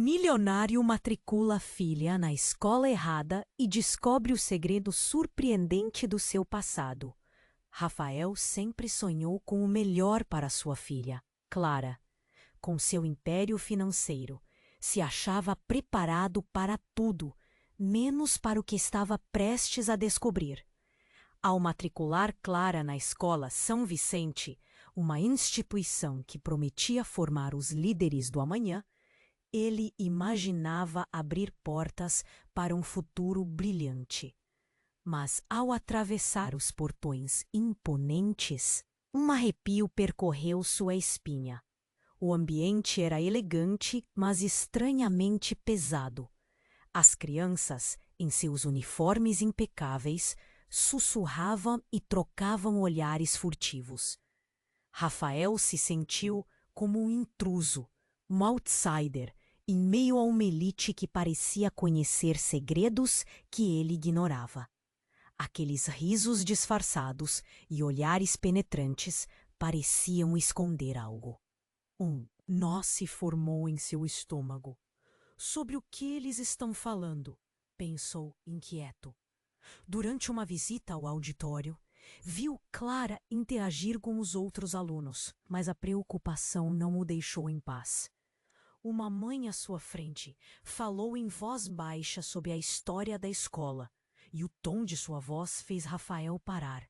Milionário matricula a filha na escola errada e descobre o segredo surpreendente do seu passado. Rafael sempre sonhou com o melhor para sua filha, Clara. Com seu império financeiro, se achava preparado para tudo, menos para o que estava prestes a descobrir. Ao matricular Clara na escola São Vicente, uma instituição que prometia formar os líderes do amanhã, ele imaginava abrir portas para um futuro brilhante. Mas ao atravessar os portões imponentes, um arrepio percorreu sua espinha. O ambiente era elegante, mas estranhamente pesado. As crianças, em seus uniformes impecáveis, sussurravam e trocavam olhares furtivos. Rafael se sentiu como um intruso, um outsider, em meio a uma elite que parecia conhecer segredos que ele ignorava. Aqueles risos disfarçados e olhares penetrantes pareciam esconder algo. Um nó se formou em seu estômago. Sobre o que eles estão falando? Pensou inquieto. Durante uma visita ao auditório, viu Clara interagir com os outros alunos, mas a preocupação não o deixou em paz. Uma mãe à sua frente falou em voz baixa sobre a história da escola, e o tom de sua voz fez Rafael parar.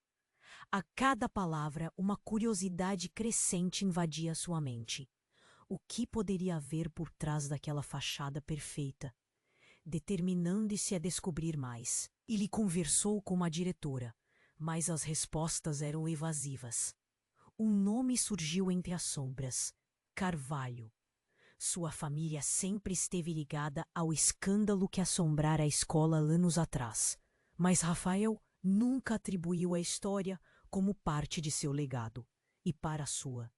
A cada palavra, uma curiosidade crescente invadia sua mente. O que poderia haver por trás daquela fachada perfeita? Determinando-se a descobrir mais, ele conversou com a diretora, mas as respostas eram evasivas. Um nome surgiu entre as sombras: Carvalho. Sua família sempre esteve ligada ao escândalo que assombrara a escola anos atrás, mas Rafael nunca atribuiu a história como parte de seu legado, e para sua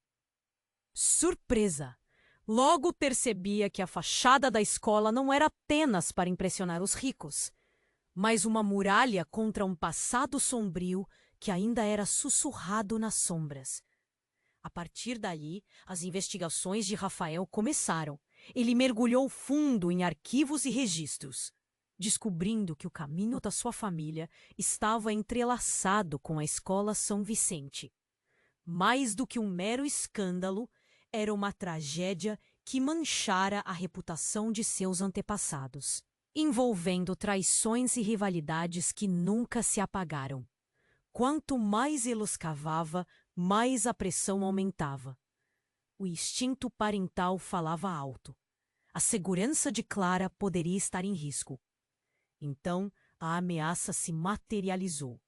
surpresa, logo percebia que a fachada da escola não era apenas para impressionar os ricos, mas uma muralha contra um passado sombrio que ainda era sussurrado nas sombras. A partir dali, as investigações de Rafael começaram. Ele mergulhou fundo em arquivos e registros, descobrindo que o caminho da sua família estava entrelaçado com a escola São Vicente. Mais do que um mero escândalo, era uma tragédia que manchara a reputação de seus antepassados, envolvendo traições e rivalidades que nunca se apagaram. Quanto mais ele os cavava, mais a pressão aumentava. O instinto parental falava alto. A segurança de Clara poderia estar em risco. Então, a ameaça se materializou.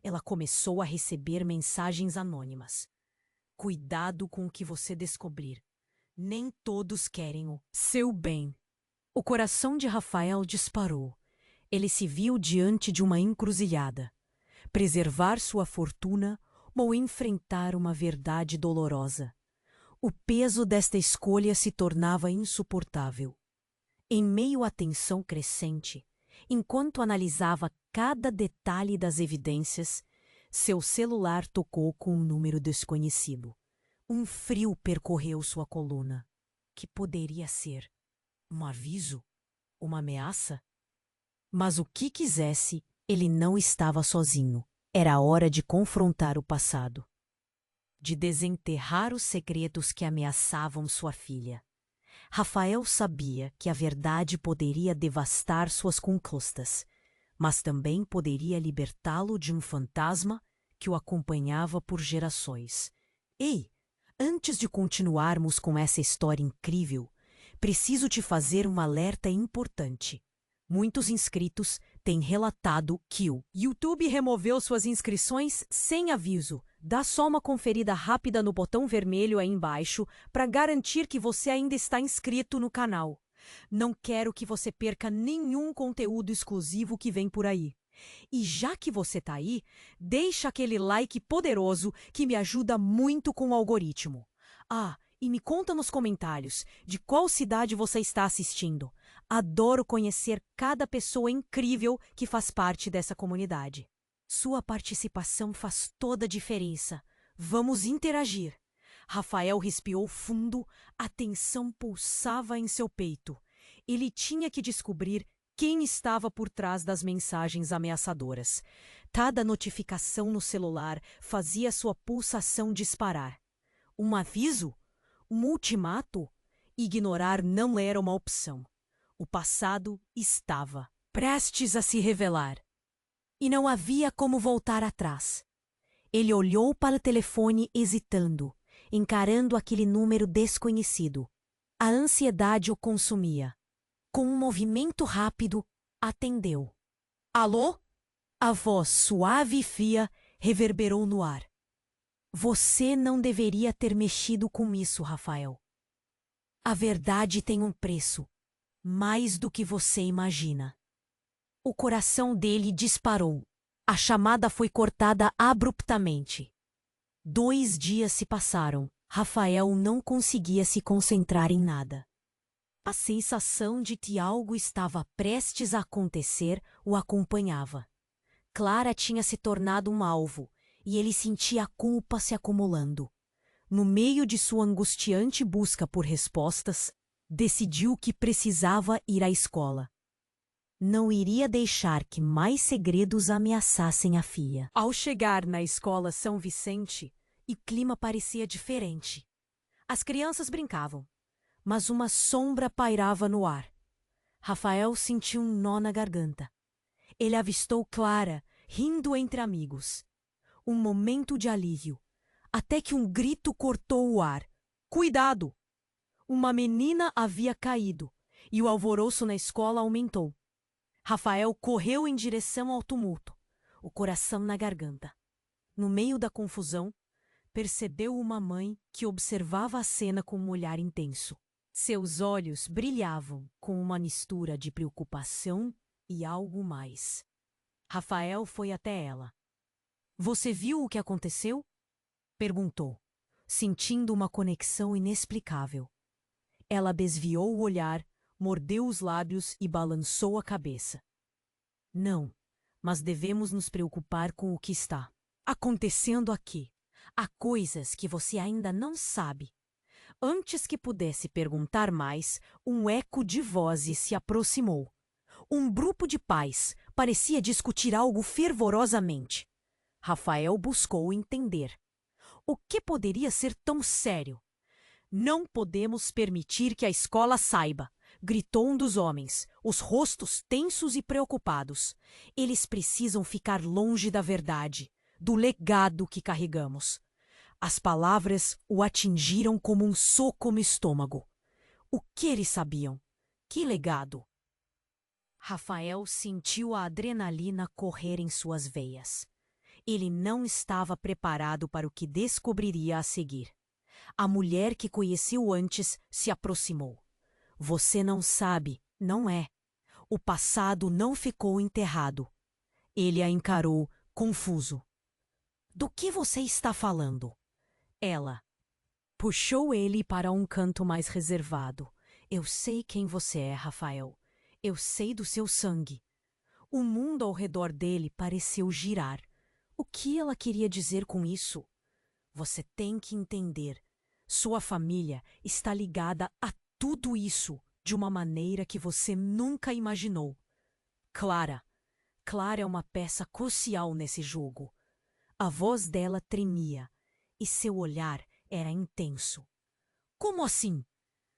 Ela começou a receber mensagens anônimas. Cuidado com o que você descobrir. Nem todos querem o seu bem. O coração de Rafael disparou. Ele se viu diante de uma encruzilhada. Preservar sua fortuna ou enfrentar uma verdade dolorosa. O peso desta escolha se tornava insuportável. Em meio à tensão crescente, enquanto analisava cada detalhe das evidências, seu celular tocou com um número desconhecido. Um frio percorreu sua coluna. Que poderia ser? Um aviso? Uma ameaça? Mas o que quisesse, ele não estava sozinho. Era hora de confrontar o passado, de desenterrar os segredos que ameaçavam sua filha. Rafael sabia que a verdade poderia devastar suas conquistas, mas também poderia libertá-lo de um fantasma que o acompanhava por gerações. Ei, antes de continuarmos com essa história incrível, preciso te fazer um alerta importante. Muitos inscritos têm relatado que o YouTube removeu suas inscrições sem aviso. Dá só uma conferida rápida no botão vermelho aí embaixo para garantir que você ainda está inscrito no canal. Não quero que você perca nenhum conteúdo exclusivo que vem por aí. E já que você está aí, deixa aquele like poderoso que me ajuda muito com o algoritmo. Ah, e me conta nos comentários de qual cidade você está assistindo. Adoro conhecer cada pessoa incrível que faz parte dessa comunidade. Sua participação faz toda a diferença. Vamos interagir. Rafael respirou fundo, a tensão pulsava em seu peito. Ele tinha que descobrir quem estava por trás das mensagens ameaçadoras. Cada notificação no celular fazia sua pulsação disparar. Um aviso? Um ultimato? Ignorar não era uma opção. O passado estava prestes a se revelar. E não havia como voltar atrás. Ele olhou para o telefone hesitando, encarando aquele número desconhecido. A ansiedade o consumia. Com um movimento rápido, atendeu. Alô? A voz suave e fria reverberou no ar. Você não deveria ter mexido com isso, Rafael. A verdade tem um preço, mais do que você imagina. O coração dele disparou. A chamada foi cortada abruptamente. 2 dias se passaram. Rafael não conseguia se concentrar em nada. A sensação de que algo estava prestes a acontecer o acompanhava. Clara tinha se tornado um alvo e ele sentia a culpa se acumulando. No meio de sua angustiante busca por respostas, decidiu que precisava ir à escola. Não iria deixar que mais segredos ameaçassem a filha. Ao chegar na escola São Vicente, o clima parecia diferente. As crianças brincavam, mas uma sombra pairava no ar. Rafael sentiu um nó na garganta. Ele avistou Clara, rindo entre amigos. Um momento de alívio, até que um grito cortou o ar. Cuidado! Uma menina havia caído, e o alvoroço na escola aumentou. Rafael correu em direção ao tumulto, o coração na garganta. No meio da confusão, percebeu uma mãe que observava a cena com um olhar intenso. Seus olhos brilhavam com uma mistura de preocupação e algo mais. Rafael foi até ela. Você viu o que aconteceu? Perguntou, sentindo uma conexão inexplicável. Ela desviou o olhar, mordeu os lábios e balançou a cabeça. Não, mas devemos nos preocupar com o que está acontecendo aqui. Há coisas que você ainda não sabe. Antes que pudesse perguntar mais, um eco de vozes se aproximou. Um grupo de pais parecia discutir algo fervorosamente. Rafael buscou entender. O que poderia ser tão sério? Não podemos permitir que a escola saiba, gritou um dos homens, os rostos tensos e preocupados. Eles precisam ficar longe da verdade, do legado que carregamos. As palavras o atingiram como um soco no estômago. O que eles sabiam? Que legado? Rafael sentiu a adrenalina correr em suas veias. Ele não estava preparado para o que descobriria a seguir. A mulher que conheceu antes se aproximou. Você não sabe, não é? O passado não ficou enterrado. Ele a encarou, confuso. Do que você está falando? Ela puxou ele para um canto mais reservado. Eu sei quem você é, Rafael. Eu sei do seu sangue. O mundo ao redor dele pareceu girar. O que ela queria dizer com isso? Você tem que entender. Sua família está ligada a tudo isso de uma maneira que você nunca imaginou. Clara é uma peça crucial nesse jogo. A voz dela tremia e seu olhar era intenso. Como assim?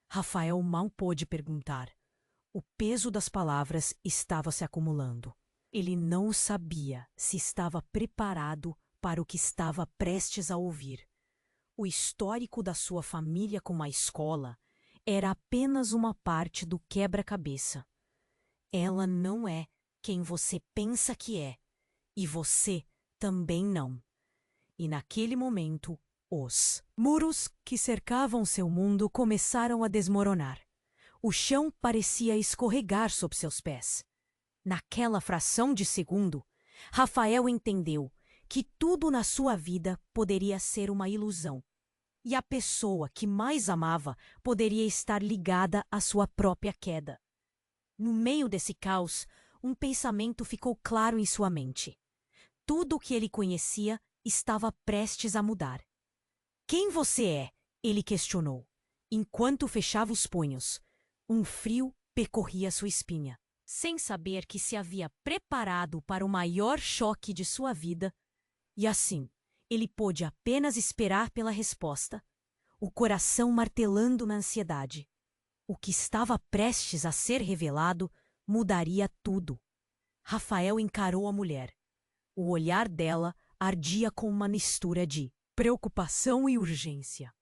Rafael mal pôde perguntar. O peso das palavras estava se acumulando. Ele não sabia se estava preparado para o que estava prestes a ouvir. O histórico da sua família com a escola era apenas uma parte do quebra-cabeça. Ela não é quem você pensa que é, e você também não. E naquele momento, os muros que cercavam seu mundo começaram a desmoronar. O chão parecia escorregar sob seus pés. Naquela fração de segundo, Rafael entendeu que tudo na sua vida poderia ser uma ilusão. E a pessoa que mais amava poderia estar ligada à sua própria queda. No meio desse caos, um pensamento ficou claro em sua mente. Tudo o que ele conhecia estava prestes a mudar. Quem você é? Ele questionou, enquanto fechava os punhos. Um frio percorria sua espinha. Sem saber que se havia preparado para o maior choque de sua vida, e assim, ele pôde apenas esperar pela resposta, o coração martelando na ansiedade. O que estava prestes a ser revelado mudaria tudo. Rafael encarou a mulher. O olhar dela ardia com uma mistura de preocupação e urgência.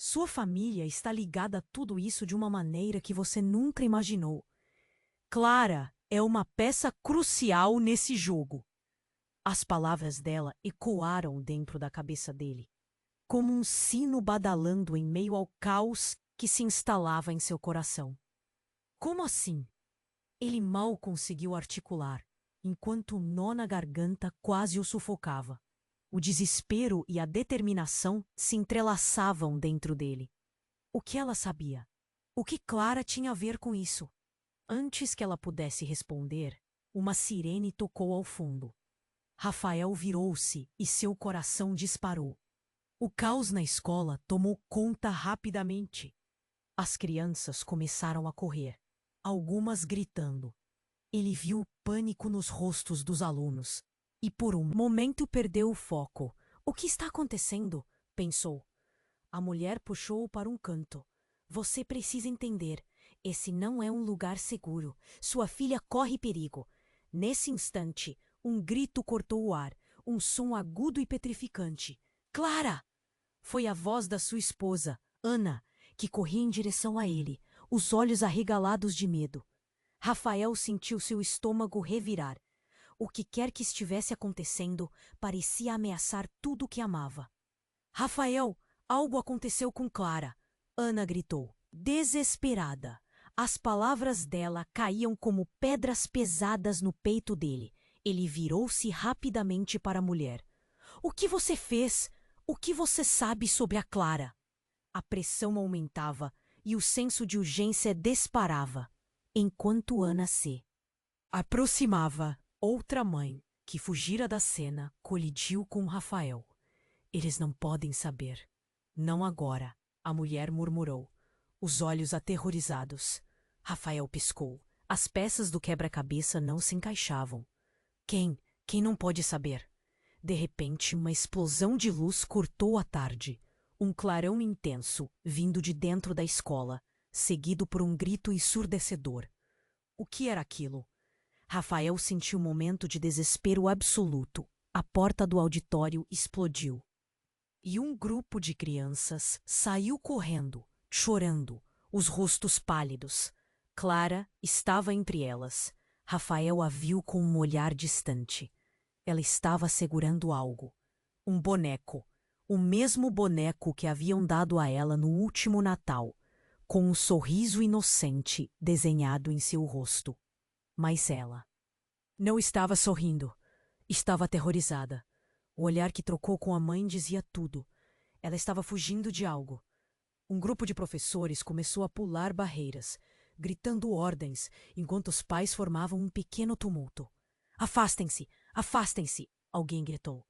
Sua família está ligada a tudo isso de uma maneira que você nunca imaginou. Clara é uma peça crucial nesse jogo. As palavras dela ecoaram dentro da cabeça dele, como um sino badalando em meio ao caos que se instalava em seu coração. Como assim? Ele mal conseguiu articular, enquanto o nó na garganta quase o sufocava. O desespero e a determinação se entrelaçavam dentro dele. O que ela sabia? O que Clara tinha a ver com isso? Antes que ela pudesse responder, uma sirene tocou ao fundo. Rafael virou-se e seu coração disparou. O caos na escola tomou conta rapidamente. As crianças começaram a correr, algumas gritando. Ele viu o pânico nos rostos dos alunos e por um momento perdeu o foco. O que está acontecendo? Pensou. A mulher puxou-o para um canto. Você precisa entender. Esse não é um lugar seguro. Sua filha corre perigo. Nesse instante, um grito cortou o ar, um som agudo e petrificante. Clara! Foi a voz da sua esposa, Ana, que corria em direção a ele, os olhos arregalados de medo. Rafael sentiu seu estômago revirar. O que quer que estivesse acontecendo parecia ameaçar tudo o que amava. Rafael, algo aconteceu com Clara. Ana gritou, desesperada. As palavras dela caíam como pedras pesadas no peito dele. Ele virou-se rapidamente para a mulher. O que você fez? O que você sabe sobre a Clara? A pressão aumentava e o senso de urgência disparava, enquanto Ana se aproximava. Outra mãe, que fugira da cena, colidiu com Rafael. Eles não podem saber. Não agora, a mulher murmurou, os olhos aterrorizados. Rafael piscou. As peças do quebra-cabeça não se encaixavam. Quem não pode saber? De repente, uma explosão de luz cortou a tarde. Um clarão intenso, vindo de dentro da escola, seguido por um grito ensurdecedor. O que era aquilo? Rafael sentiu um momento de desespero absoluto. A porta do auditório explodiu. E um grupo de crianças saiu correndo, chorando, os rostos pálidos. Clara estava entre elas. Rafael a viu com um olhar distante. Ela estava segurando algo. Um boneco. O mesmo boneco que haviam dado a ela no último Natal, com um sorriso inocente desenhado em seu rosto. Mas ela não estava sorrindo. Estava aterrorizada. O olhar que trocou com a mãe dizia tudo. Ela estava fugindo de algo. Um grupo de professores começou a pular barreiras, gritando ordens, enquanto os pais formavam um pequeno tumulto. Afastem-se! Afastem-se! Alguém gritou.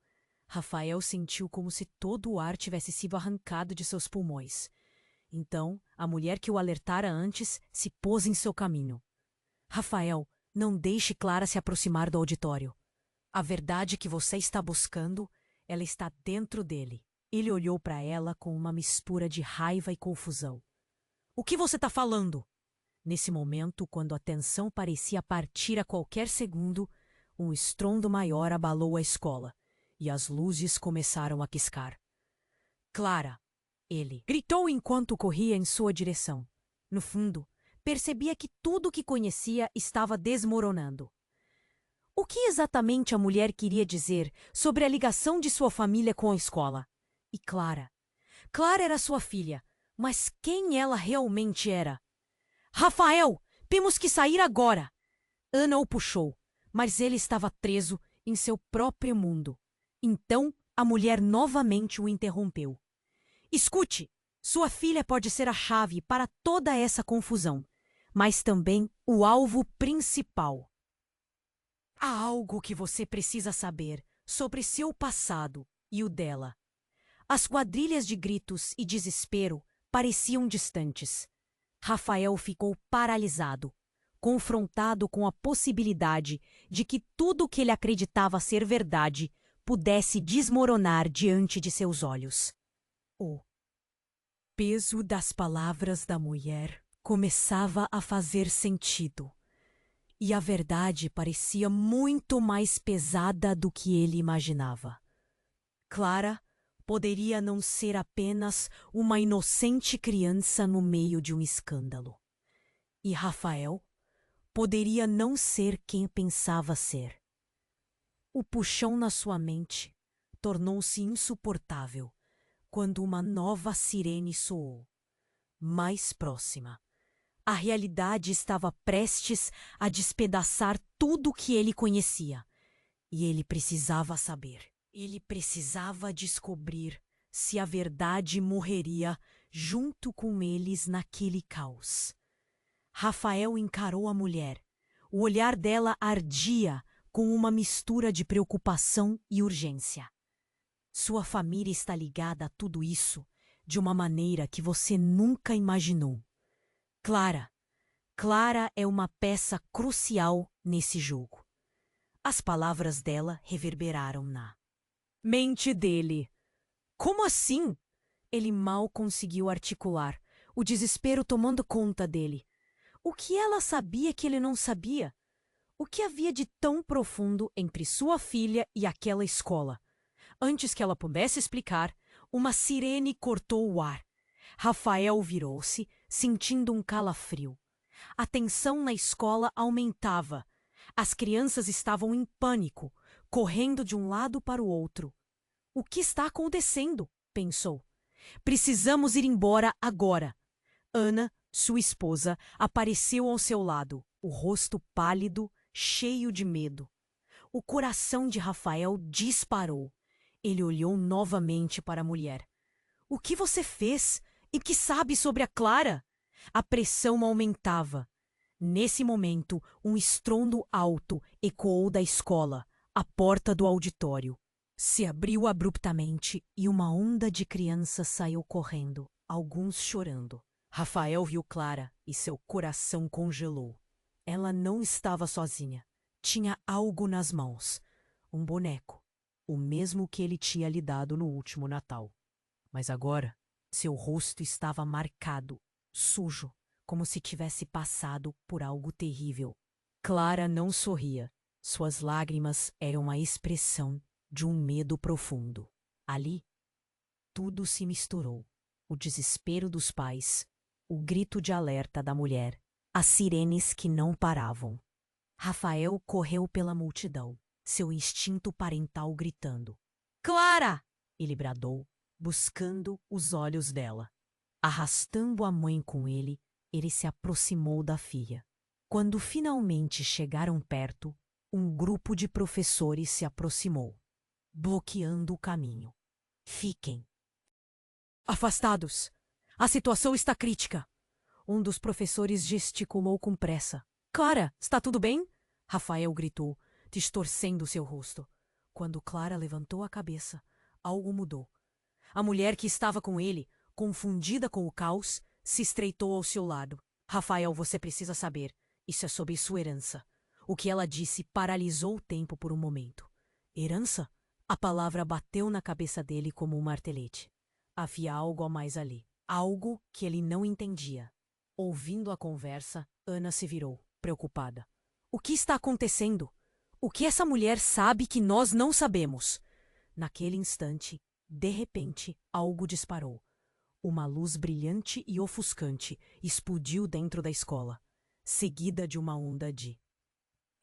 Rafael sentiu como se todo o ar tivesse sido arrancado de seus pulmões. Então, a mulher que o alertara antes se pôs em seu caminho. Rafael, não deixe Clara se aproximar do auditório. A verdade que você está buscando, ela está dentro dele. Ele olhou para ela com uma mistura de raiva e confusão. O que você está falando? Nesse momento, quando a tensão parecia partir a qualquer segundo, um estrondo maior abalou a escola, e as luzes começaram a piscar. Clara! Ele gritou enquanto corria em sua direção. No fundo, percebia que tudo o que conhecia estava desmoronando. O que exatamente a mulher queria dizer sobre a ligação de sua família com a escola? E Clara? Clara era sua filha, mas quem ela realmente era? Rafael, temos que sair agora! Ana o puxou, mas ele estava preso em seu próprio mundo. Então, a mulher novamente o interrompeu. Escute, sua filha pode ser a chave para toda essa confusão, mas também o alvo principal. Há algo que você precisa saber sobre seu passado e o dela. As quadrilhas de gritos e desespero pareciam distantes, Rafael ficou paralisado, confrontado com a possibilidade de que tudo o que ele acreditava ser verdade pudesse desmoronar diante de seus olhos. O peso das palavras da mulher começava a fazer sentido, e a verdade parecia muito mais pesada do que ele imaginava. Clara poderia não ser apenas uma inocente criança no meio de um escândalo. E Rafael poderia não ser quem pensava ser. O puxão na sua mente tornou-se insuportável quando uma nova sirene soou, mais próxima. A realidade estava prestes a despedaçar tudo o que ele conhecia. E ele precisava saber. Ele precisava descobrir se a verdade morreria junto com eles naquele caos. Rafael encarou a mulher. O olhar dela ardia com uma mistura de preocupação e urgência. Sua família está ligada a tudo isso de uma maneira que você nunca imaginou. Clara é uma peça crucial nesse jogo. As palavras dela reverberaram na mente dele. Como assim? Ele mal conseguiu articular, o desespero tomando conta dele. O que ela sabia que ele não sabia? O que havia de tão profundo entre sua filha e aquela escola? Antes que ela pudesse explicar, uma sirene cortou o ar. Rafael virou-se, sentindo um calafrio. A tensão na escola aumentava. As crianças estavam em pânico, correndo de um lado para o outro. O que está acontecendo? Pensou. Precisamos ir embora agora. Ana, sua esposa, apareceu ao seu lado, o rosto pálido, cheio de medo. O coração de Rafael disparou. Ele olhou novamente para a mulher. O que você fez? E que sabe sobre a Clara? A pressão aumentava. Nesse momento, um estrondo alto ecoou da escola. A porta do auditório se abriu abruptamente e uma onda de crianças saiu correndo, alguns chorando. Rafael viu Clara e seu coração congelou. Ela não estava sozinha. Tinha algo nas mãos. Um boneco. O mesmo que ele tinha lhe dado no último Natal. Mas agora, seu rosto estava marcado, sujo, como se tivesse passado por algo terrível. Clara não sorria. Suas lágrimas eram a expressão de um medo profundo. Ali, tudo se misturou. O desespero dos pais, o grito de alerta da mulher, as sirenes que não paravam. Rafael correu pela multidão, seu instinto parental gritando. Clara! Ele bradou, buscando os olhos dela. Arrastando a mãe com ele, ele se aproximou da filha. Quando finalmente chegaram perto, um grupo de professores se aproximou, bloqueando o caminho. Fiquem afastados! A situação está crítica! Um dos professores gesticulou com pressa. Clara, está tudo bem? Rafael gritou, distorcendo seu rosto. Quando Clara levantou a cabeça, algo mudou. A mulher que estava com ele, confundida com o caos, se estreitou ao seu lado. Rafael, você precisa saber. Isso é sobre sua herança. O que ela disse paralisou o tempo por um momento. Herança? A palavra bateu na cabeça dele como um martelete. Havia algo a mais ali. Algo que ele não entendia. Ouvindo a conversa, Ana se virou, preocupada. O que está acontecendo? O que essa mulher sabe que nós não sabemos? Naquele instante, de repente, algo disparou. Uma luz brilhante e ofuscante explodiu dentro da escola, seguida de uma onda de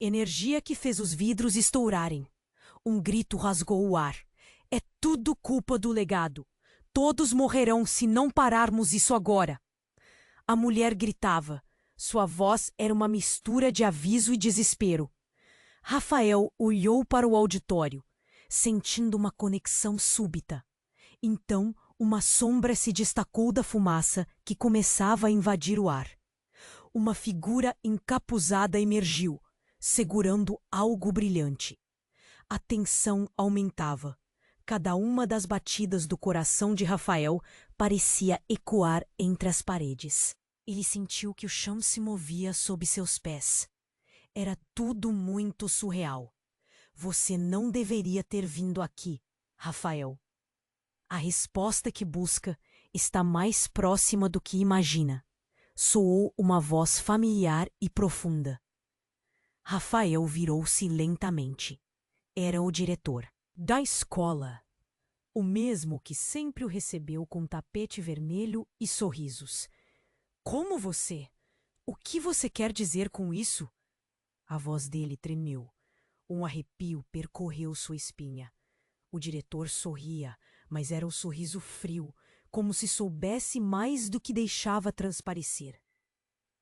energia que fez os vidros estourarem. Um grito rasgou o ar. É tudo culpa do legado. Todos morrerão se não pararmos isso agora. A mulher gritava. Sua voz era uma mistura de aviso e desespero. Rafael olhou para o auditório, sentindo uma conexão súbita. Então, uma sombra se destacou da fumaça que começava a invadir o ar. Uma figura encapuzada emergiu, segurando algo brilhante. A tensão aumentava. Cada uma das batidas do coração de Rafael parecia ecoar entre as paredes. Ele sentiu que o chão se movia sob seus pés. Era tudo muito surreal. Você não deveria ter vindo aqui, Rafael. A resposta que busca está mais próxima do que imagina. Soou uma voz familiar e profunda. Rafael virou-se lentamente. Era o diretor da escola, o mesmo que sempre o recebeu com tapete vermelho e sorrisos. Como você? O que você quer dizer com isso? A voz dele tremeu. Um arrepio percorreu sua espinha. O diretor sorria, mas era um sorriso frio, como se soubesse mais do que deixava transparecer.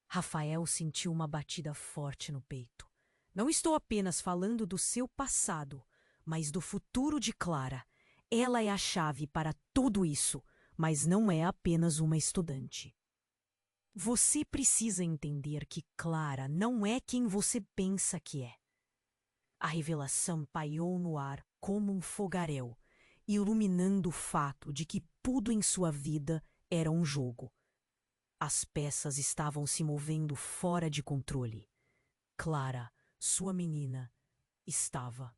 Rafael sentiu uma batida forte no peito. Não estou apenas falando do seu passado, mas do futuro de Clara. Ela é a chave para tudo isso, mas não é apenas uma estudante. Você precisa entender que Clara não é quem você pensa que é. A revelação pairou no ar como um fogaréu, iluminando o fato de que tudo em sua vida era um jogo. As peças estavam se movendo fora de controle. Clara, sua menina, estava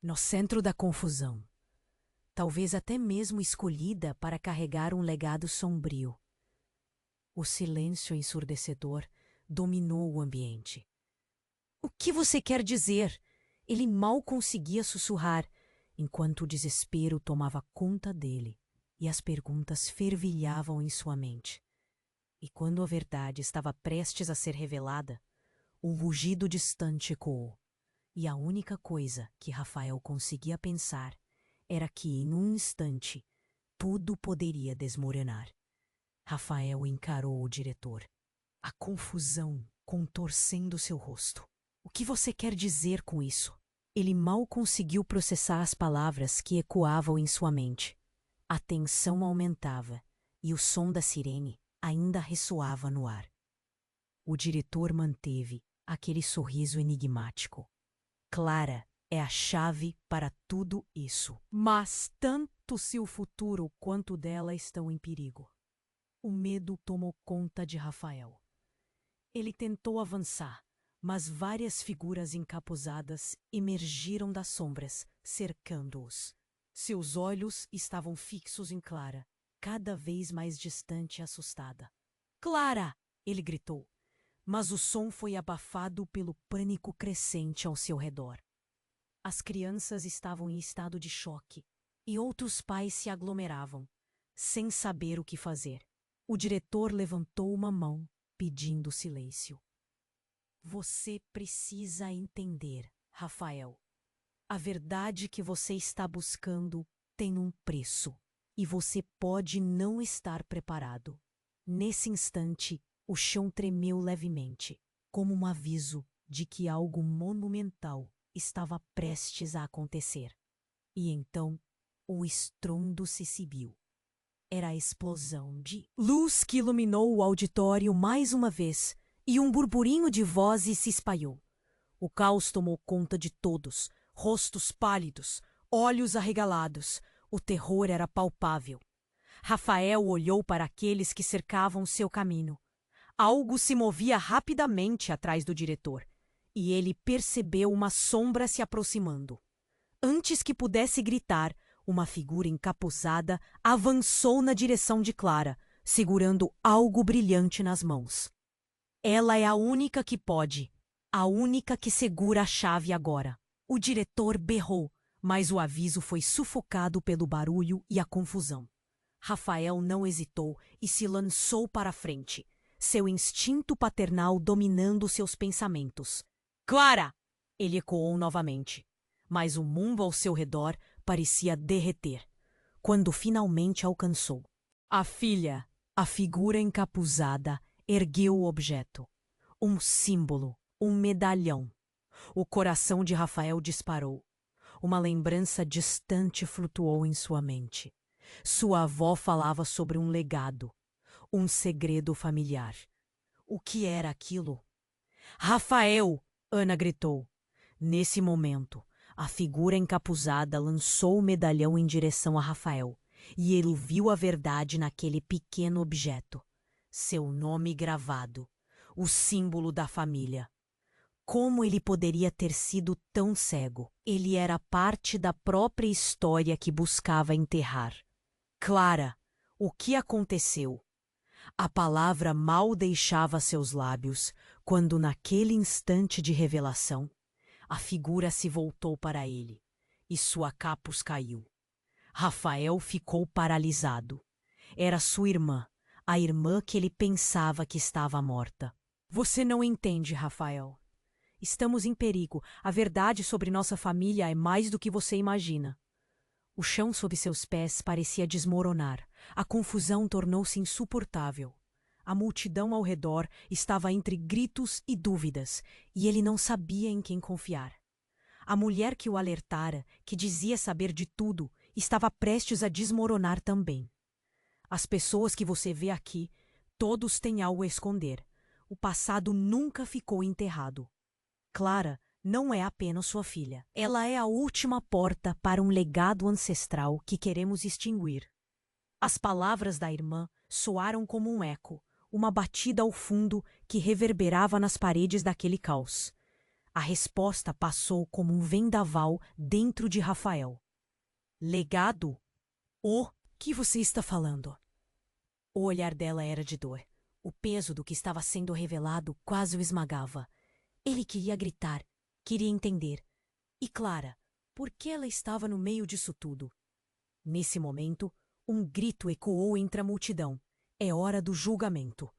no centro da confusão, talvez até mesmo escolhida para carregar um legado sombrio. O silêncio ensurdecedor dominou o ambiente. O que você quer dizer? Ele mal conseguia sussurrar, enquanto o desespero tomava conta dele e as perguntas fervilhavam em sua mente. E quando a verdade estava prestes a ser revelada, um rugido distante ecoou. E a única coisa que Rafael conseguia pensar era que, em um instante, tudo poderia desmoronar. Rafael encarou o diretor. A confusão contorcendo seu rosto. O que você quer dizer com isso? Ele mal conseguiu processar as palavras que ecoavam em sua mente. A tensão aumentava e o som da sirene ainda ressoava no ar. O diretor manteve aquele sorriso enigmático. Clara é a chave para tudo isso. Mas tanto seu futuro quanto dela estão em perigo. O medo tomou conta de Rafael. Ele tentou avançar, mas várias figuras encapuzadas emergiram das sombras, cercando-os. Seus olhos estavam fixos em Clara, cada vez mais distante e assustada. Clara! Ele gritou, mas o som foi abafado pelo pânico crescente ao seu redor. As crianças estavam em estado de choque e outros pais se aglomeravam, sem saber o que fazer. O diretor levantou uma mão, pedindo silêncio. Você precisa entender, Rafael. A verdade que você está buscando tem um preço, e você pode não estar preparado. Nesse instante, o chão tremeu levemente, como um aviso de que algo monumental estava prestes a acontecer. E então, o estrondo se exibiu. Era a explosão de luz que iluminou o auditório mais uma vez, e um burburinho de vozes se espalhou. O caos tomou conta de todos, rostos pálidos, olhos arregalados. O terror era palpável. Rafael olhou para aqueles que cercavam seu caminho. Algo se movia rapidamente atrás do diretor, e ele percebeu uma sombra se aproximando. Antes que pudesse gritar, uma figura encapuzada avançou na direção de Clara, segurando algo brilhante nas mãos. Ela é a única que pode, a única que segura a chave agora. O diretor berrou, mas o aviso foi sufocado pelo barulho e a confusão. Rafael não hesitou e se lançou para a frente, seu instinto paternal dominando seus pensamentos. Clara! Ele ecoou novamente, mas o mundo ao seu redor parecia derreter. Quando finalmente alcançou a filha, a figura encapuzada ergueu o objeto. Um símbolo, um medalhão. O coração de Rafael disparou. Uma lembrança distante flutuou em sua mente. Sua avó falava sobre um legado, um segredo familiar. O que era aquilo? Rafael! Ana gritou. Nesse momento, a figura encapuzada lançou o medalhão em direção a Rafael, e ele viu a verdade naquele pequeno objeto. seu nome gravado, o símbolo da família. Como ele poderia ter sido tão cego? Ele era parte da própria história que buscava enterrar. Clara, o que aconteceu? A palavra mal deixava seus lábios, quando naquele instante de revelação, a figura se voltou para ele, e sua capuz caiu. Rafael ficou paralisado. Era sua irmã, a irmã que ele pensava que estava morta. Você não entende, Rafael. Estamos em perigo. A verdade sobre nossa família é mais do que você imagina. O chão sob seus pés parecia desmoronar. A confusão tornou-se insuportável. A multidão ao redor estava entre gritos e dúvidas, e ele não sabia em quem confiar. A mulher que o alertara, que dizia saber de tudo, estava prestes a desmoronar também. As pessoas que você vê aqui, todos têm algo a esconder. O passado nunca ficou enterrado. Clara não é apenas sua filha. Ela é a última porta para um legado ancestral que queremos extinguir. As palavras da irmã soaram como um eco, uma batida ao fundo que reverberava nas paredes daquele caos. A resposta passou como um vendaval dentro de Rafael. Legado? O que você está falando? O olhar dela era de dor. O peso do que estava sendo revelado quase o esmagava. Ele queria gritar, queria entender. E Clara, por que ela estava no meio disso tudo? Nesse momento, um grito ecoou entre a multidão. É hora do julgamento.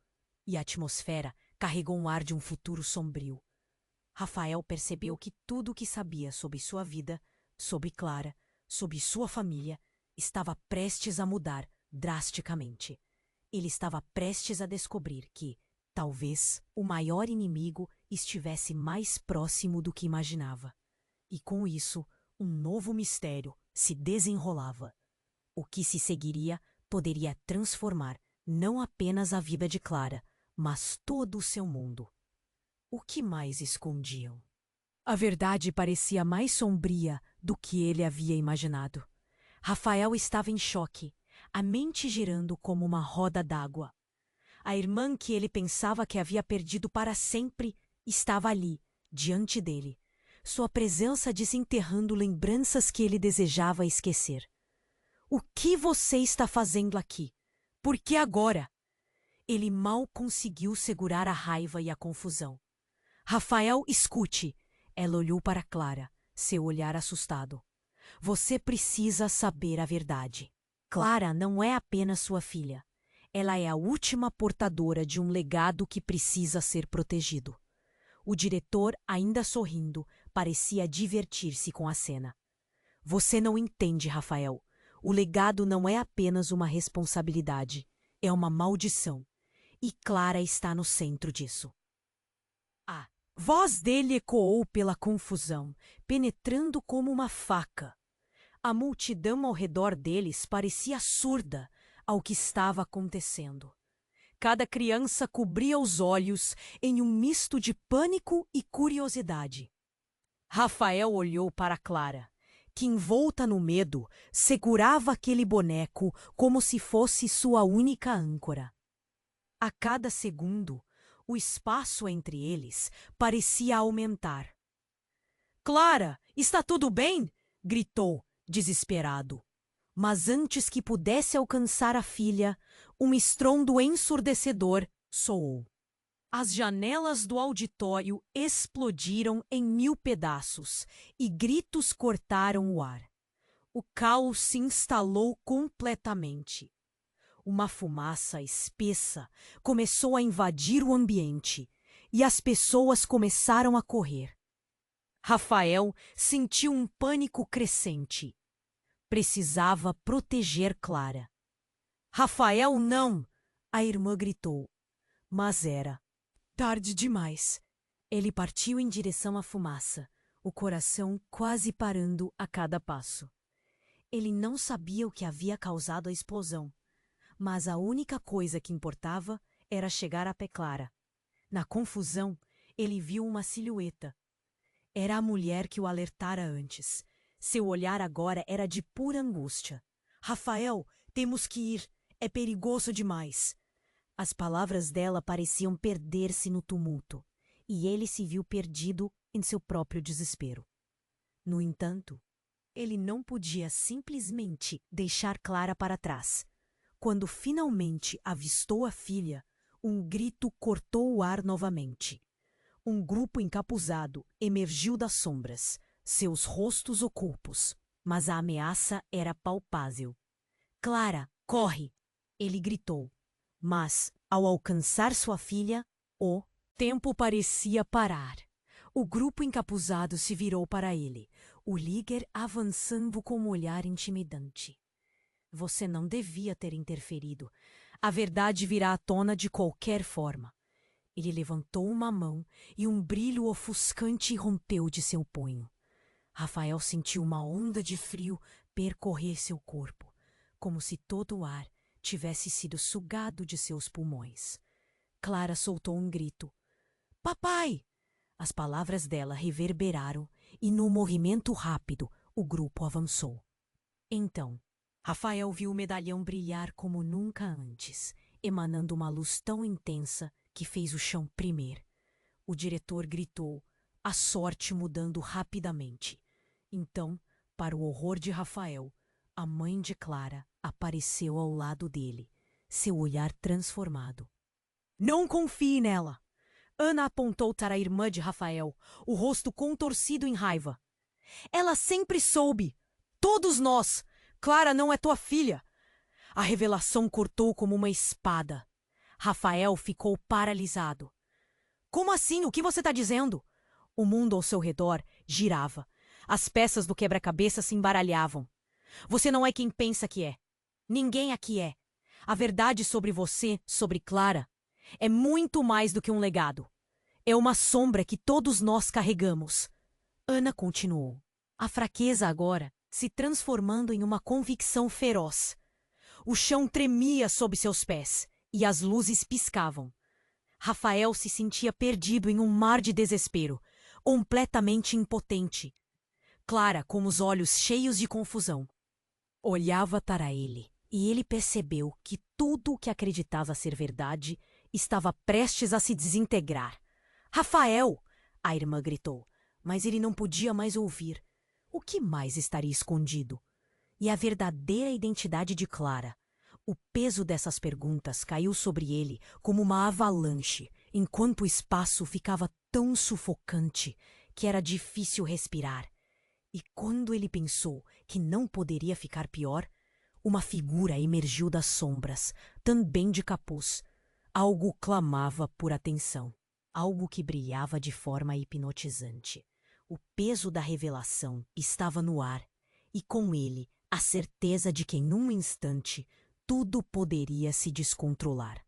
E a atmosfera carregou um ar de um futuro sombrio. Rafael percebeu que tudo o que sabia sobre sua vida, sobre Clara, sobre sua família, estava prestes a mudar drasticamente. Ele estava prestes a descobrir que, talvez, o maior inimigo estivesse mais próximo do que imaginava. E com isso, um novo mistério se desenrolava. O que se seguiria poderia transformar não apenas a vida de Clara, mas todo o seu mundo. O que mais escondiam? A verdade parecia mais sombria do que ele havia imaginado. Rafael estava em choque, a mente girando como uma roda d'água. A irmã que ele pensava que havia perdido para sempre estava ali, diante dele, sua presença desenterrando lembranças que ele desejava esquecer. O que você está fazendo aqui? Por que agora? Ele mal conseguiu segurar a raiva e a confusão. Rafael, escute. Ela olhou para Clara, seu olhar assustado. Você precisa saber a verdade. Clara não é apenas sua filha. Ela é a última portadora de um legado que precisa ser protegido. O diretor, ainda sorrindo, parecia divertir-se com a cena. Você não entende, Rafael. O legado não é apenas uma responsabilidade. É uma maldição. E Clara está no centro disso. A voz dele ecoou pela confusão, penetrando como uma faca. A multidão ao redor deles parecia surda ao que estava acontecendo. Cada criança cobria os olhos em um misto de pânico e curiosidade. Rafael olhou para Clara, que, envolta no medo, segurava aquele boneco como se fosse sua única âncora. A cada segundo, o espaço entre eles parecia aumentar. Clara, está tudo bem? Gritou, desesperado. Mas antes que pudesse alcançar a filha, um estrondo ensurdecedor soou. As janelas do auditório explodiram em 1000 pedaços e gritos cortaram o ar. O caos se instalou completamente. Uma fumaça espessa começou a invadir o ambiente e as pessoas começaram a correr. Rafael sentiu um pânico crescente. Precisava proteger Clara. Rafael, não! A irmã gritou. Mas era tarde demais. Ele partiu em direção à fumaça, o coração quase parando a cada passo. Ele não sabia o que havia causado a explosão, mas a única coisa que importava era chegar a pé Clara. Na confusão, ele viu uma silhueta. Era a mulher que o alertara antes. Seu olhar agora era de pura angústia. Rafael, temos que ir. É perigoso demais. As palavras dela pareciam perder-se no tumulto, e ele se viu perdido em seu próprio desespero. No entanto, ele não podia simplesmente deixar Clara para trás. Quando finalmente avistou a filha, um grito cortou o ar novamente. Um grupo encapuzado emergiu das sombras, seus rostos ocultos, mas a ameaça era palpável. Clara, corre! Ele gritou. Mas, ao alcançar sua filha, o tempo parecia parar. O grupo encapuzado se virou para ele, o líder avançando com um olhar intimidante. Você não devia ter interferido. A verdade virá à tona de qualquer forma. Ele levantou uma mão e um brilho ofuscante rompeu de seu punho. Rafael sentiu uma onda de frio percorrer seu corpo, como se todo o ar tivesse sido sugado de seus pulmões. Clara soltou um grito. Papai! As palavras dela reverberaram e, num movimento rápido, o grupo avançou. Então, Rafael viu o medalhão brilhar como nunca antes, emanando uma luz tão intensa que fez o chão tremer. O diretor gritou, a sorte mudando rapidamente. Então, para o horror de Rafael, a mãe de Clara apareceu ao lado dele, seu olhar transformado. Não confie nela! Ana apontou para a irmã de Rafael, o rosto contorcido em raiva. Ela sempre soube! Todos nós! Clara não é tua filha! A revelação cortou como uma espada. Rafael ficou paralisado. Como assim? O que você está dizendo? O mundo ao seu redor girava. As peças do quebra-cabeça se embaralhavam. Você não é quem pensa que é. Ninguém aqui é. A verdade sobre você, sobre Clara, é muito mais do que um legado. É uma sombra que todos nós carregamos. Ana continuou. A fraqueza agora se transformando em uma convicção feroz. O chão tremia sob seus pés e as luzes piscavam. Rafael se sentia perdido em um mar de desespero, completamente impotente. Clara, com os olhos cheios de confusão, olhava para ele e ele percebeu que tudo o que acreditava ser verdade estava prestes a se desintegrar. Rafael! A irmã gritou, mas ele não podia mais ouvir. O que mais estaria escondido? E a verdadeira identidade de Clara? O peso dessas perguntas caiu sobre ele como uma avalanche, enquanto o espaço ficava tão sufocante que era difícil respirar. E quando ele pensou que não poderia ficar pior, uma figura emergiu das sombras, também de capuz. Algo clamava por atenção, algo que brilhava de forma hipnotizante. O peso da revelação estava no ar, e com ele a certeza de que em um instante tudo poderia se descontrolar.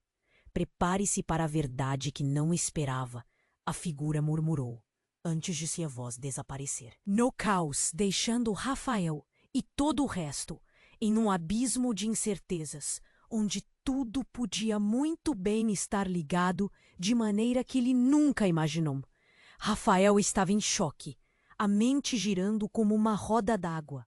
Prepare-se para a verdade que não esperava, a figura murmurou, antes de sua voz desaparecer. No caos, deixando Rafael e todo o resto em um abismo de incertezas, onde tudo podia muito bem estar ligado de maneira que ele nunca imaginou. Rafael estava em choque, a mente girando como uma roda d'água.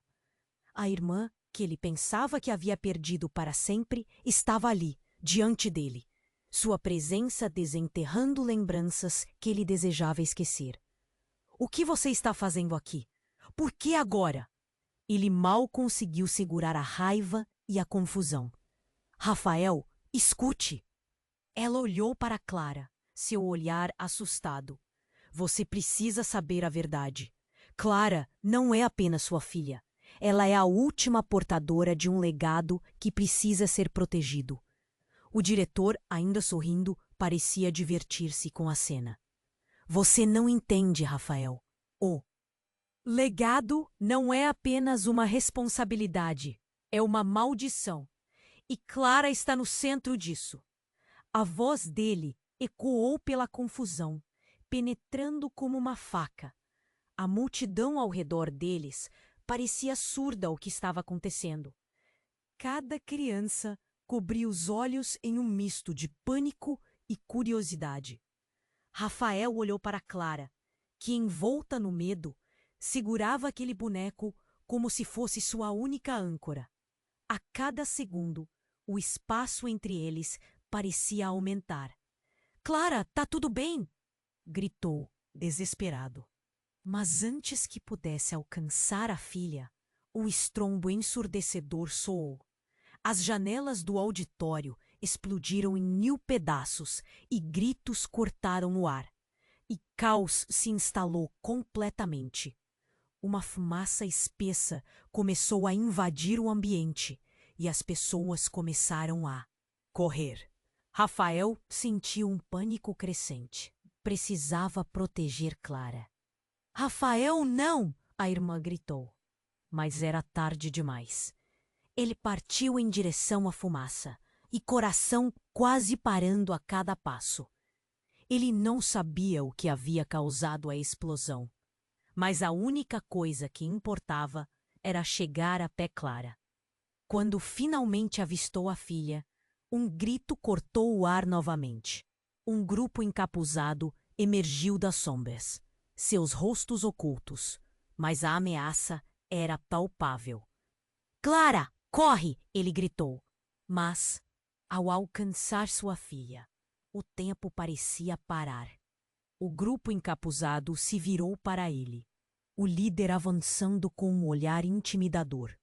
A irmã, que ele pensava que havia perdido para sempre, estava ali, diante dele, sua presença desenterrando lembranças que ele desejava esquecer. O que você está fazendo aqui? Por que agora? Ele mal conseguiu segurar a raiva e a confusão. Rafael, escute! Ela olhou para Clara, seu olhar assustado. Você precisa saber a verdade. Clara não é apenas sua filha. Ela é a última portadora de um legado que precisa ser protegido. O diretor, ainda sorrindo, parecia divertir-se com a cena. Você não entende, Rafael. O legado não é apenas uma responsabilidade, é uma maldição. E Clara está no centro disso. A voz dele ecoou pela confusão, penetrando como uma faca. A multidão ao redor deles parecia surda ao que estava acontecendo. Cada criança cobria os olhos em um misto de pânico e curiosidade. Rafael olhou para Clara, que, envolta no medo, segurava aquele boneco como se fosse sua única âncora. A cada segundo, o espaço entre eles parecia aumentar. Clara, tá tudo bem? Gritou, desesperado. Mas antes que pudesse alcançar a filha, o estrondo ensurdecedor soou. As janelas do auditório explodiram em 1000 pedaços e gritos cortaram o ar. E caos se instalou completamente. Uma fumaça espessa começou a invadir o ambiente e as pessoas começaram a correr. Rafael sentiu um pânico crescente. Precisava proteger Clara. Rafael, não! A irmã gritou. Mas era tarde demais. Ele partiu em direção à fumaça, e coração quase parando a cada passo. Ele não sabia o que havia causado a explosão, mas a única coisa que importava era chegar até Clara. Quando finalmente avistou a filha, um grito cortou o ar novamente. Um grupo encapuzado emergiu das sombras, seus rostos ocultos, mas a ameaça era palpável. Clara, corre! Ele gritou. Mas, ao alcançar sua filha, o tempo parecia parar. O grupo encapuzado se virou para ele, o líder avançando com um olhar intimidador.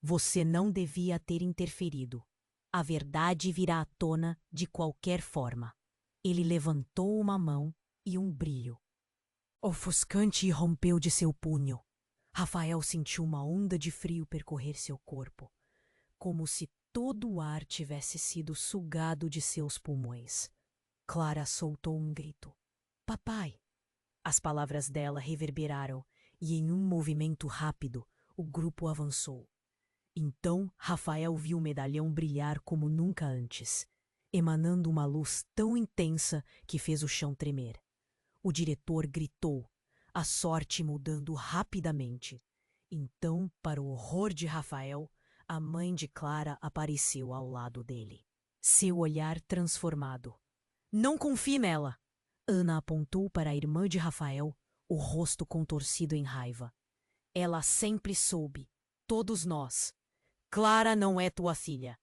Você não devia ter interferido. A verdade virá à tona de qualquer forma. Ele levantou uma mão e um brilho ofuscante irrompeu de seu punho. Rafael sentiu uma onda de frio percorrer seu corpo, como se todo o ar tivesse sido sugado de seus pulmões. Clara soltou um grito. Papai! As palavras dela reverberaram e, em um movimento rápido, o grupo avançou. Então, Rafael viu o medalhão brilhar como nunca antes, emanando uma luz tão intensa que fez o chão tremer. O diretor gritou, a sorte mudando rapidamente. Então, para o horror de Rafael, a mãe de Clara apareceu ao lado dele. Seu olhar transformado. Não confie nela! Ana apontou para a irmã de Rafael, o rosto contorcido em raiva. Ela sempre soube. Todos nós. Clara não é tua filha.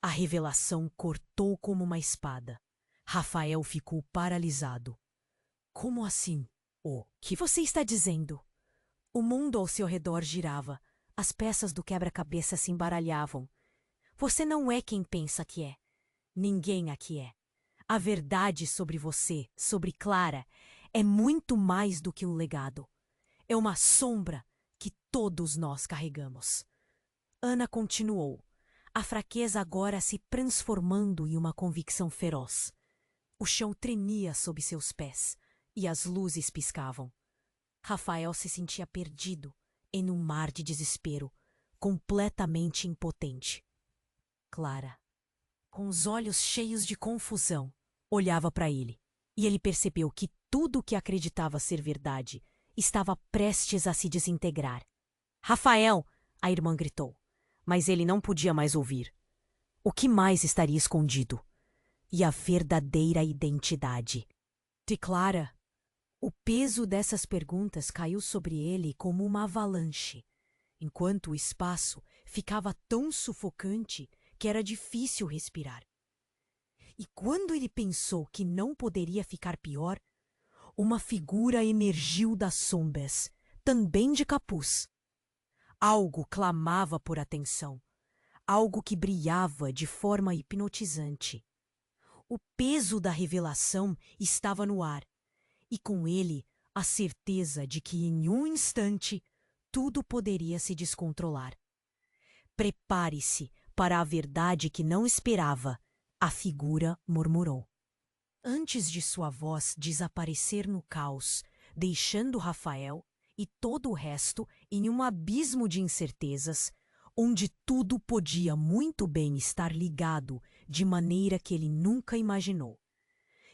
A revelação cortou como uma espada. Rafael ficou paralisado. Como assim? O que você está dizendo? O mundo ao seu redor girava. As peças do quebra-cabeça se embaralhavam. Você não é quem pensa que é. Ninguém aqui é. A verdade sobre você, sobre Clara, é muito mais do que um legado. É uma sombra que todos nós carregamos. Ana continuou, a fraqueza agora se transformando em uma convicção feroz. O chão tremia sob seus pés e as luzes piscavam. Rafael se sentia perdido em um mar de desespero, completamente impotente. Clara, com os olhos cheios de confusão, olhava para ele, e ele percebeu que tudo o que acreditava ser verdade estava prestes a se desintegrar. Rafael! A irmã gritou, mas ele não podia mais ouvir. O que mais estaria escondido? E a verdadeira identidade de Clara? O peso dessas perguntas caiu sobre ele como uma avalanche, enquanto o espaço ficava tão sufocante que era difícil respirar. E quando ele pensou que não poderia ficar pior, uma figura emergiu das sombras, também de capuz. Algo clamava por atenção, algo que brilhava de forma hipnotizante. O peso da revelação estava no ar, e com ele a certeza de que em um instante tudo poderia se descontrolar. Prepare-se para a verdade que não esperava, a figura murmurou. Antes de sua voz desaparecer no caos, deixando Rafael e todo o resto em um abismo de incertezas, onde tudo podia muito bem estar ligado de maneira que ele nunca imaginou.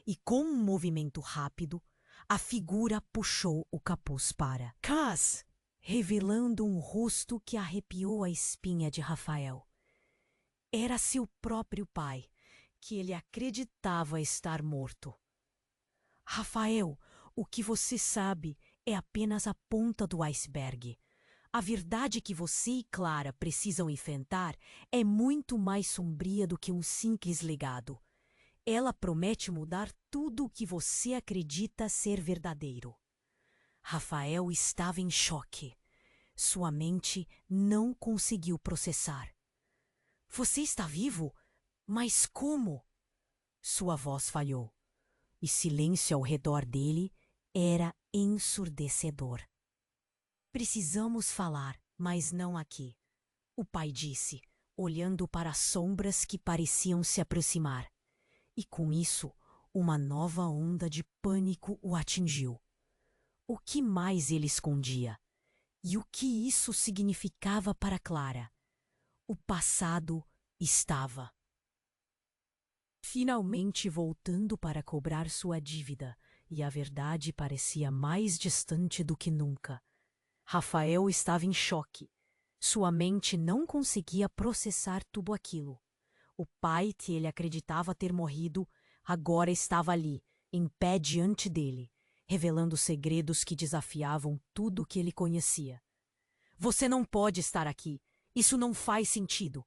E com um movimento rápido, a figura puxou o capuz para Cas, revelando um rosto que arrepiou a espinha de Rafael. Era seu próprio pai, que ele acreditava estar morto. Rafael, o que você sabe é apenas a ponta do iceberg. A verdade que você e Clara precisam enfrentar é muito mais sombria do que um simples legado. Ela promete mudar tudo o que você acredita ser verdadeiro. Rafael estava em choque. Sua mente não conseguiu processar. Você está vivo? Mas como? Sua voz falhou. E silêncio ao redor dele era ensurdecedor. Precisamos falar, mas não aqui, o pai disse, olhando para as sombras que pareciam se aproximar. E com isso, uma nova onda de pânico o atingiu. O que mais ele escondia? E o que isso significava para Clara? O passado estava finalmente voltando para cobrar sua dívida, e a verdade parecia mais distante do que nunca. Rafael estava em choque. Sua mente não conseguia processar tudo aquilo. O pai que ele acreditava ter morrido agora estava ali, em pé diante dele, revelando segredos que desafiavam tudo o que ele conhecia. Você não pode estar aqui. Isso não faz sentido.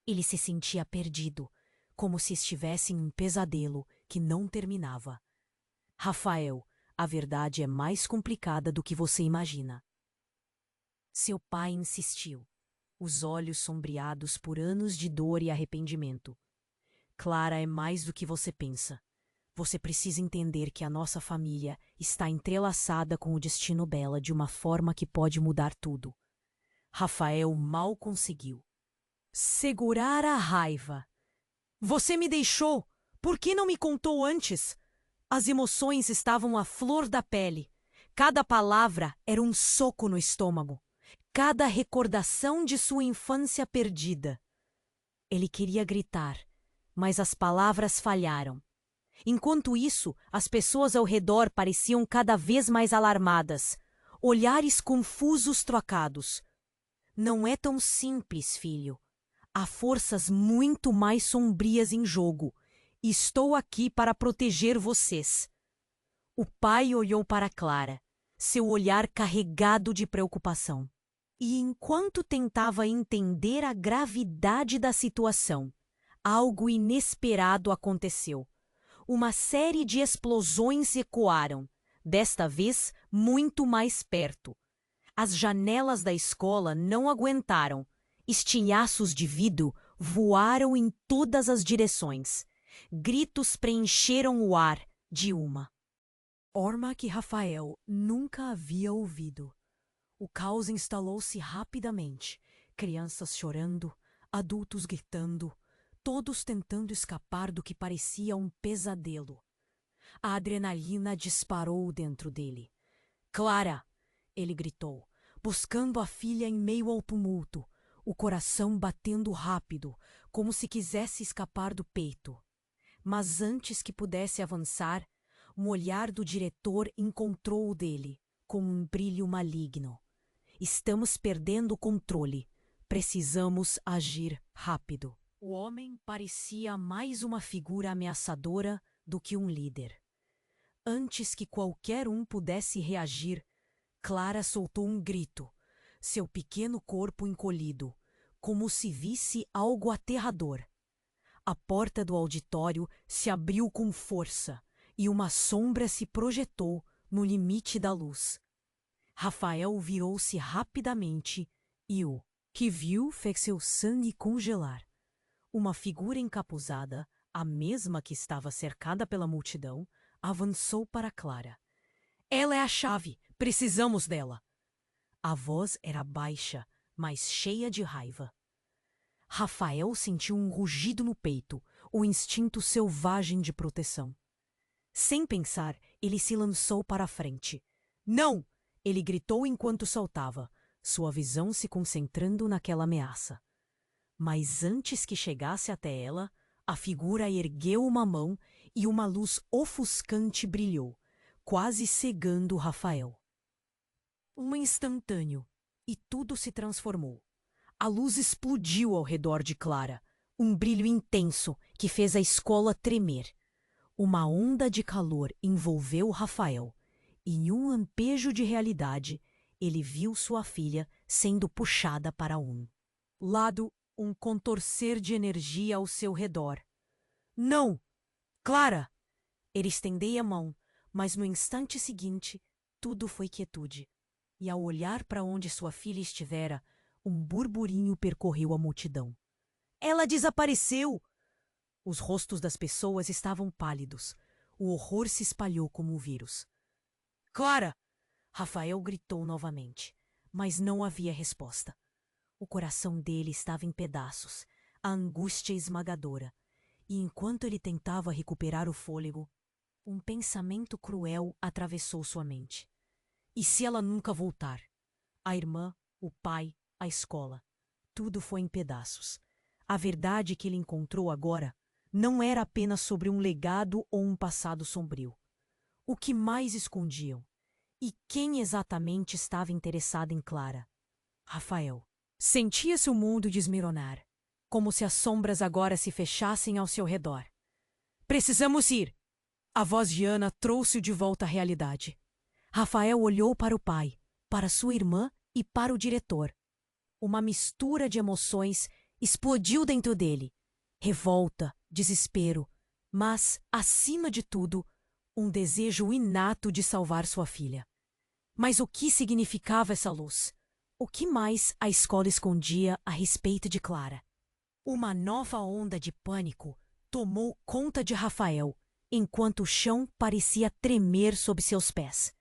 Ele se sentia perdido, como se estivesse em um pesadelo que não terminava. Rafael, a verdade é mais complicada do que você imagina. Seu pai insistiu, os olhos sombreados por anos de dor e arrependimento. Clara é mais do que você pensa. Você precisa entender que a nossa família está entrelaçada com o destino dela de uma forma que pode mudar tudo. Rafael mal conseguiu segurar a raiva. Você me deixou! Por que não me contou antes? As emoções estavam à flor da pele. Cada palavra era um soco no estômago. Cada recordação de sua infância perdida. Ele queria gritar, mas as palavras falharam. Enquanto isso, as pessoas ao redor pareciam cada vez mais alarmadas. Olhares confusos trocados. Não é tão simples, filho. Há forças muito mais sombrias em jogo. Estou aqui para proteger vocês. O pai olhou para Clara, seu olhar carregado de preocupação. E enquanto tentava entender a gravidade da situação, algo inesperado aconteceu. Uma série de explosões ecoaram, desta vez muito mais perto. As janelas da escola não aguentaram. Estilhaços de vidro voaram em todas as direções. Gritos preencheram o ar de uma forma que Rafael nunca havia ouvido. O caos instalou-se rapidamente. Crianças chorando, adultos gritando, todos tentando escapar do que parecia um pesadelo. A adrenalina disparou dentro dele. Clara! Ele gritou, buscando a filha em meio ao tumulto, o coração batendo rápido, como se quisesse escapar do peito. Mas antes que pudesse avançar, um olhar do diretor encontrou o dele, com um brilho maligno. Estamos perdendo o controle. Precisamos agir rápido. O homem parecia mais uma figura ameaçadora do que um líder. Antes que qualquer um pudesse reagir, Clara soltou um grito, seu pequeno corpo encolhido, como se visse algo aterrador. A porta do auditório se abriu com força e uma sombra se projetou no limite da luz. Rafael virou-se rapidamente e o que viu fez seu sangue congelar. Uma figura encapuzada, a mesma que estava cercada pela multidão, avançou para Clara. Ela é a chave! Precisamos dela! A voz era baixa, mas cheia de raiva. Rafael sentiu um rugido no peito, o instinto selvagem de proteção. Sem pensar, ele se lançou para a frente. Não! Ele gritou enquanto saltava, sua visão se concentrando naquela ameaça. Mas antes que chegasse até ela, a figura ergueu uma mão e uma luz ofuscante brilhou, quase cegando Rafael. Um instantâneo, e tudo se transformou. A luz explodiu ao redor de Clara, um brilho intenso que fez a escola tremer. Uma onda de calor envolveu Rafael, e em um lampejo de realidade, ele viu sua filha sendo puxada para um lado, um contorcer de energia ao seu redor. Não! Clara! Ele estendeu a mão, mas no instante seguinte, tudo foi quietude. E ao olhar para onde sua filha estivera, um burburinho percorreu a multidão. Ela desapareceu! Os rostos das pessoas estavam pálidos. O horror se espalhou como um vírus. Clara! Rafael gritou novamente, mas não havia resposta. O coração dele estava em pedaços, a angústia esmagadora. E enquanto ele tentava recuperar o fôlego, um pensamento cruel atravessou sua mente. E se ela nunca voltar? A irmã, o pai, a escola. Tudo foi em pedaços. A verdade que ele encontrou agora não era apenas sobre um legado ou um passado sombrio. O que mais escondiam? E quem exatamente estava interessado em Clara? Rafael. Sentia-se o mundo desmoronar, como se as sombras agora se fechassem ao seu redor. Precisamos ir! A voz de Ana trouxe-o de volta à realidade. Rafael olhou para o pai, para sua irmã e para o diretor. Uma mistura de emoções explodiu dentro dele. Revolta, desespero, mas, acima de tudo, um desejo inato de salvar sua filha. Mas o que significava essa luz? O que mais a escola escondia a respeito de Clara? Uma nova onda de pânico tomou conta de Rafael, enquanto o chão parecia tremer sob seus pés.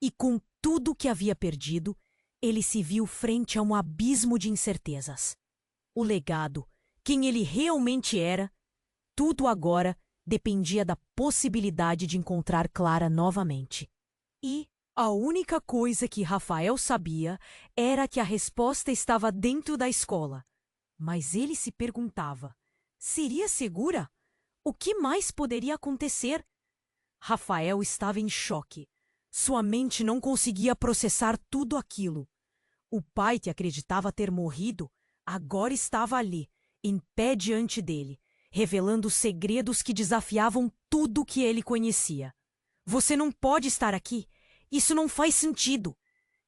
E com tudo o que havia perdido, ele se viu frente a um abismo de incertezas. O legado, quem ele realmente era, tudo agora dependia da possibilidade de encontrar Clara novamente. E a única coisa que Rafael sabia era que a resposta estava dentro da escola. Mas ele se perguntava, seria segura? O que mais poderia acontecer? Rafael estava em choque. Sua mente não conseguia processar tudo aquilo. O pai que acreditava ter morrido, agora estava ali, em pé diante dele, revelando segredos que desafiavam tudo o que ele conhecia. Você não pode estar aqui. Isso não faz sentido.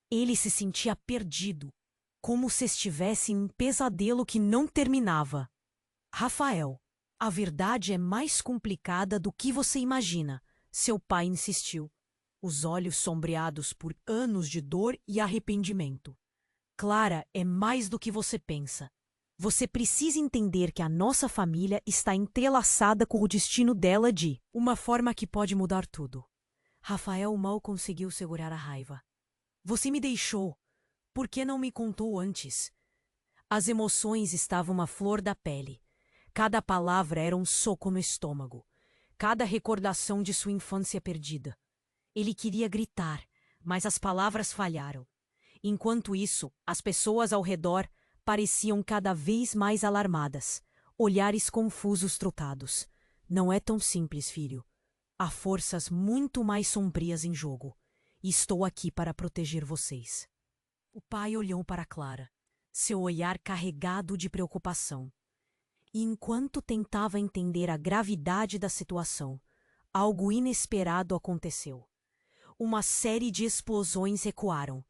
Ele se sentia perdido, como se estivesse em um pesadelo que não terminava. Rafael, a verdade é mais complicada do que você imagina, seu pai insistiu, os olhos sombreados por anos de dor e arrependimento. Clara é mais do que você pensa. Você precisa entender que a nossa família está entrelaçada com o destino dela de uma forma que pode mudar tudo. Rafael mal conseguiu segurar a raiva. Você me deixou. Por que não me contou antes? As emoções estavam à flor da pele. Cada palavra era um soco no estômago. Cada recordação de sua infância perdida. Ele queria gritar, mas as palavras falharam. Enquanto isso, as pessoas ao redor pareciam cada vez mais alarmadas, olhares confusos trocados. Não é tão simples, filho. Há forças muito mais sombrias em jogo, e estou aqui para proteger vocês. O pai olhou para Clara, seu olhar carregado de preocupação. E enquanto tentava entender a gravidade da situação, algo inesperado aconteceu. Uma série de explosões ecoaram,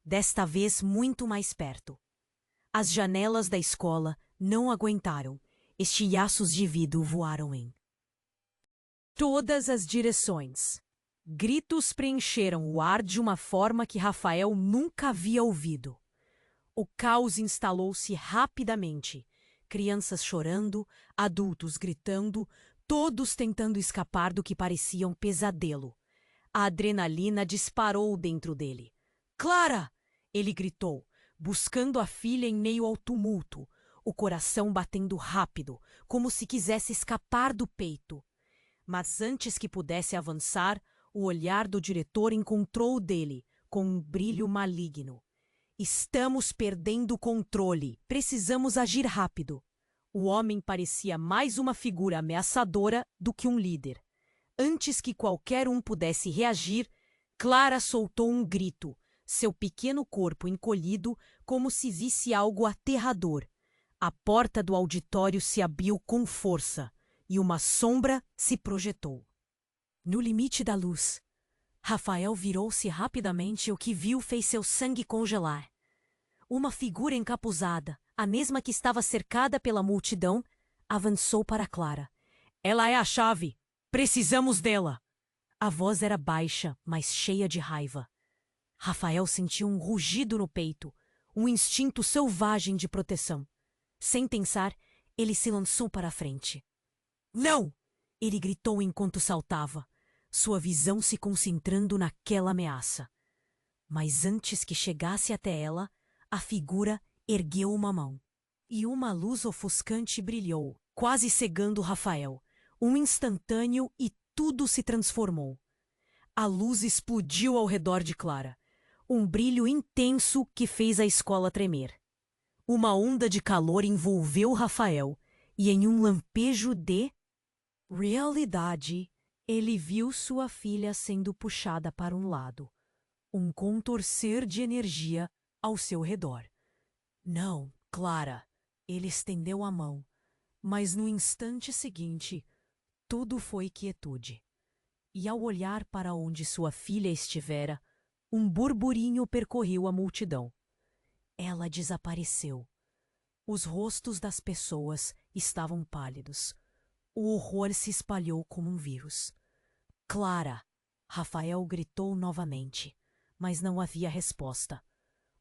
desta vez muito mais perto. As janelas da escola não aguentaram, estilhaços de vidro voaram em todas as direções. Gritos preencheram o ar de uma forma que Rafael nunca havia ouvido. O caos instalou-se rapidamente. Crianças chorando, adultos gritando, todos tentando escapar do que parecia um pesadelo. A adrenalina disparou dentro dele. Clara! Ele gritou, buscando a filha em meio ao tumulto, o coração batendo rápido, como se quisesse escapar do peito. Mas antes que pudesse avançar, o olhar do diretor encontrou o dele, com um brilho maligno. Estamos perdendo o controle. Precisamos agir rápido. O homem parecia mais uma figura ameaçadora do que um líder. Antes que qualquer um pudesse reagir, Clara soltou um grito, seu pequeno corpo encolhido como se visse algo aterrador. A porta do auditório se abriu com força e uma sombra se projetou. No limite da luz, Rafael virou-se rapidamente e o que viu fez seu sangue congelar. Uma figura encapuzada, a mesma que estava cercada pela multidão, avançou para Clara. Ela é a chave! Precisamos dela! A voz era baixa, mas cheia de raiva. Rafael sentiu um rugido no peito, um instinto selvagem de proteção. Sem pensar, ele se lançou para a frente. Não! Ele gritou enquanto saltava, sua visão se concentrando naquela ameaça. Mas antes que chegasse até ela, a figura ergueu uma mão. E uma luz ofuscante brilhou, quase cegando Rafael. Um instantâneo e tudo se transformou. A luz explodiu ao redor de Clara. Um brilho intenso que fez a escola tremer. Uma onda de calor envolveu Rafael e em um lampejo de realidade, ele viu sua filha sendo puxada para um lado. Um contorcer de energia ao seu redor. Não, Clara. Ele estendeu a mão, mas no instante seguinte, tudo foi quietude. E ao olhar para onde sua filha estivera, um burburinho percorreu a multidão. Ela desapareceu. Os rostos das pessoas estavam pálidos. O horror se espalhou como um vírus. Clara! Rafael gritou novamente, mas não havia resposta.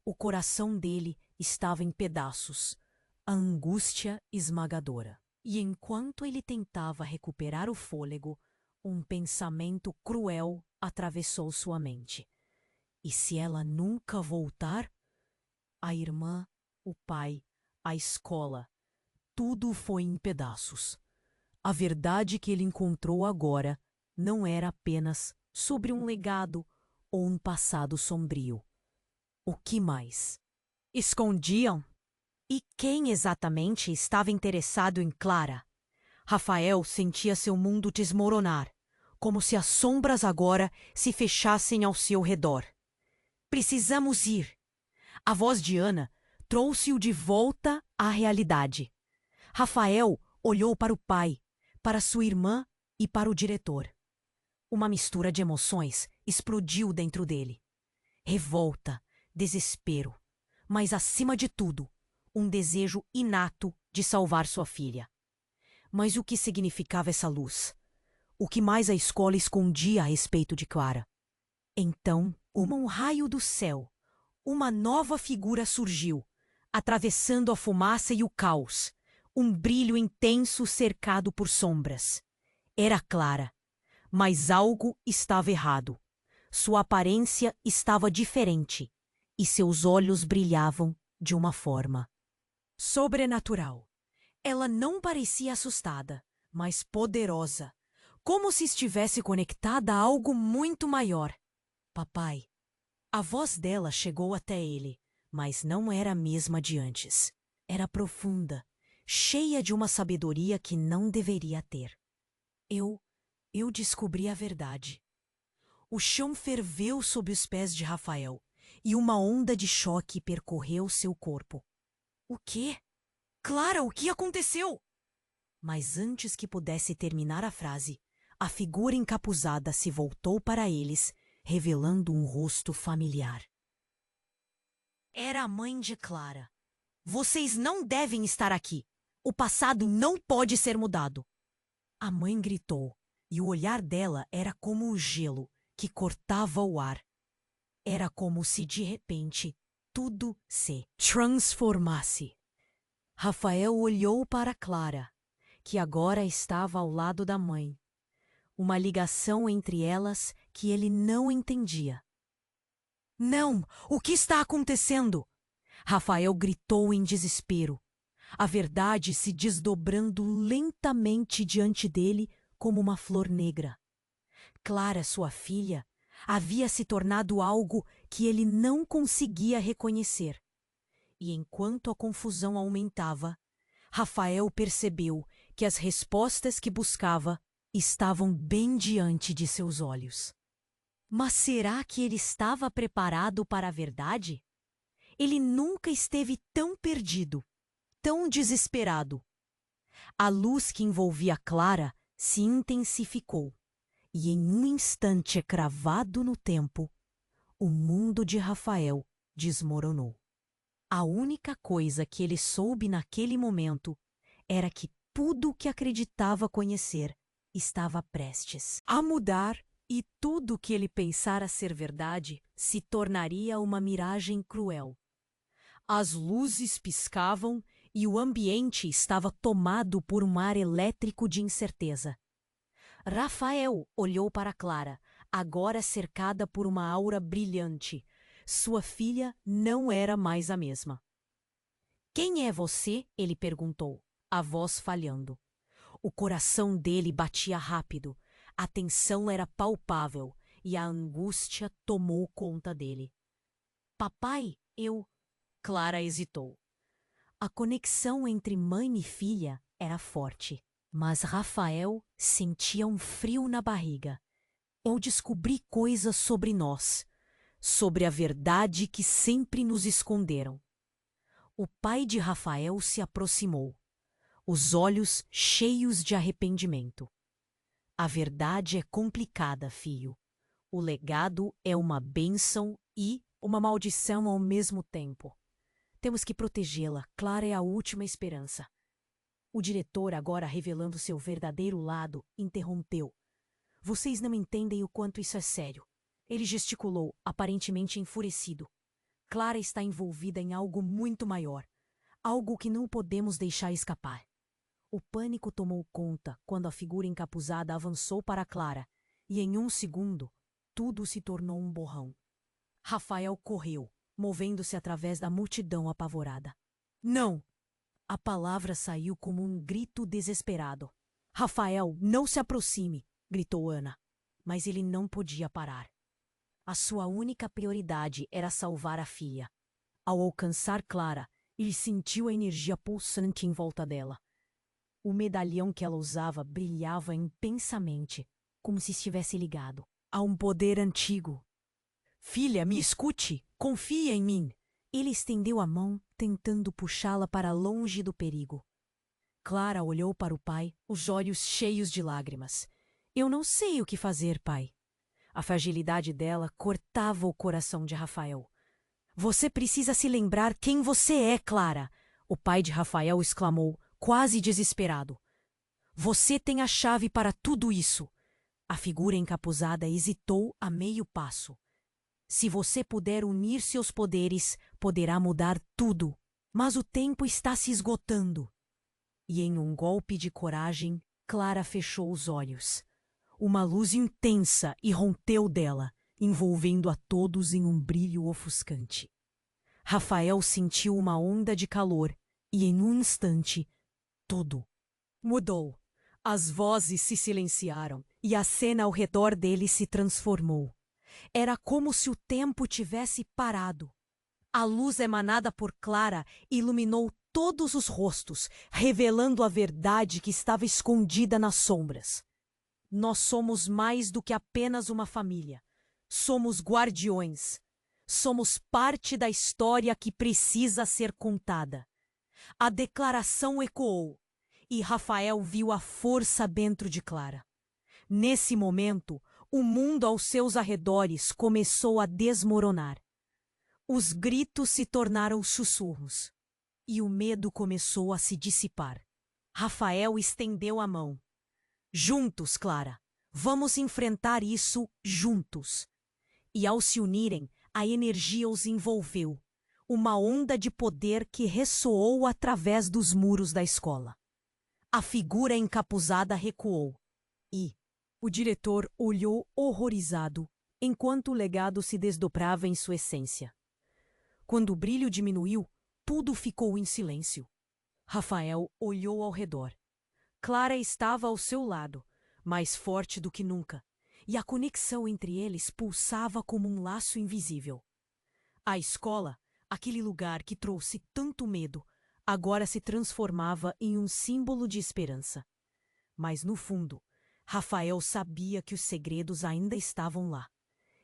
O coração dele estava em pedaços. A angústia esmagadora. E enquanto ele tentava recuperar o fôlego, um pensamento cruel atravessou sua mente. E se ela nunca voltar? A irmã, o pai, a escola, tudo foi em pedaços. A verdade que ele encontrou agora não era apenas sobre um legado ou um passado sombrio. O que mais? Escondiam? E quem exatamente estava interessado em Clara? Rafael sentia seu mundo desmoronar, como se as sombras agora se fechassem ao seu redor. Precisamos ir. A voz de Ana trouxe-o de volta à realidade. Rafael olhou para o pai, para sua irmã e para o diretor. Uma mistura de emoções explodiu dentro dele. Revolta, desespero, mas acima de tudo, um desejo inato de salvar sua filha. Mas o que significava essa luz? O que mais a escola escondia a respeito de Clara? Então, como um raio do céu, uma nova figura surgiu, atravessando a fumaça e o caos, um brilho intenso cercado por sombras. Era Clara, mas algo estava errado. Sua aparência estava diferente, e seus olhos brilhavam de uma forma sobrenatural. Ela não parecia assustada, mas poderosa, como se estivesse conectada a algo muito maior. Papai. A voz dela chegou até ele, mas não era a mesma de antes. Era profunda, cheia de uma sabedoria que não deveria ter. Eu descobri a verdade. O chão ferveu sob os pés de Rafael, e uma onda de choque percorreu seu corpo. O quê? Clara, o que aconteceu? Mas antes que pudesse terminar a frase, a figura encapuzada se voltou para eles, revelando um rosto familiar. Era a mãe de Clara. Vocês não devem estar aqui. O passado não pode ser mudado. A mãe gritou, e o olhar dela era como o gelo que cortava o ar. Era como se de repente tudo se transformasse. Rafael olhou para Clara, que agora estava ao lado da mãe. Uma ligação entre elas que ele não entendia. Não! O que está acontecendo? Rafael gritou em desespero, a verdade se desdobrando lentamente diante dele como uma flor negra. Clara, sua filha, havia se tornado algo que ele não conseguia reconhecer. E enquanto a confusão aumentava, Rafael percebeu que as respostas que buscava estavam bem diante de seus olhos. Mas será que ele estava preparado para a verdade? Ele nunca esteve tão perdido, tão desesperado. A luz que envolvia Clara se intensificou, E em um instante cravado no tempo, o mundo de Rafael desmoronou. A única coisa que ele soube naquele momento era que tudo o que acreditava conhecer estava prestes a mudar e tudo o que ele pensara ser verdade se tornaria uma miragem cruel. As luzes piscavam e o ambiente estava tomado por um ar elétrico de incerteza. Rafael olhou para Clara, agora cercada por uma aura brilhante. Sua filha não era mais a mesma. "Quem é você?" ele perguntou, a voz falhando. O coração dele batia rápido, a tensão era palpável e a angústia tomou conta dele. "Papai, eu..." Clara hesitou. A conexão entre mãe e filha era forte, mas Rafael sentia um frio na barriga. "Eu descobri coisas sobre nós, sobre a verdade que sempre nos esconderam." O pai de Rafael se aproximou, os olhos cheios de arrependimento. "A verdade é complicada, filho. O legado é uma bênção e uma maldição ao mesmo tempo. Temos que protegê-la. Clara é a última esperança." O diretor, agora revelando seu verdadeiro lado, interrompeu. "Vocês não entendem o quanto isso é sério." Ele gesticulou, aparentemente enfurecido. "Clara está envolvida em algo muito maior. Algo que não podemos deixar escapar." O pânico tomou conta quando a figura encapuzada avançou para Clara, e em um segundo, tudo se tornou um borrão. Rafael correu, movendo-se através da multidão apavorada. "Não!" A palavra saiu como um grito desesperado. "Rafael, não se aproxime!" gritou Ana. Mas ele não podia parar. A sua única prioridade era salvar a filha. Ao alcançar Clara, ele sentiu a energia pulsante em volta dela. O medalhão que ela usava brilhava intensamente, como se estivesse ligado a um poder antigo. "Filha, me escute! Confia em mim!" Ele estendeu a mão, tentando puxá-la para longe do perigo. Clara olhou para o pai, os olhos cheios de lágrimas. "Eu não sei o que fazer, pai." A fragilidade dela cortava o coração de Rafael. "Você precisa se lembrar quem você é, Clara!" O pai de Rafael exclamou, quase desesperado. "Você tem a chave para tudo isso." A figura encapuzada hesitou a meio passo. "Se você puder unir seus poderes, poderá mudar tudo. Mas o tempo está se esgotando." E em um golpe de coragem, Clara fechou os olhos. Uma luz intensa irrompeu dela, envolvendo a todos em um brilho ofuscante. Rafael sentiu uma onda de calor e, em um instante, tudo mudou. As vozes se silenciaram e a cena ao redor dele se transformou. Era como se o tempo tivesse parado. A luz emanada por Clara iluminou todos os rostos, revelando a verdade que estava escondida nas sombras. Nós somos mais do que apenas uma família. Somos guardiões. Somos parte da história que precisa ser contada. A declaração ecoou, e Rafael viu a força dentro de Clara. Nesse momento, o mundo aos seus arredores começou a desmoronar. Os gritos se tornaram sussurros, e o medo começou a se dissipar. Rafael estendeu a mão. "Juntos, Clara. Vamos enfrentar isso juntos." E ao se unirem, a energia os envolveu. Uma onda de poder que ressoou através dos muros da escola. A figura encapuzada recuou. E o diretor olhou horrorizado, enquanto o legado se desdobrava em sua essência. Quando o brilho diminuiu, tudo ficou em silêncio. Rafael olhou ao redor. Clara estava ao seu lado, mais forte do que nunca, e a conexão entre eles pulsava como um laço invisível. A escola, aquele lugar que trouxe tanto medo, agora se transformava em um símbolo de esperança. Mas no fundo, Rafael sabia que os segredos ainda estavam lá,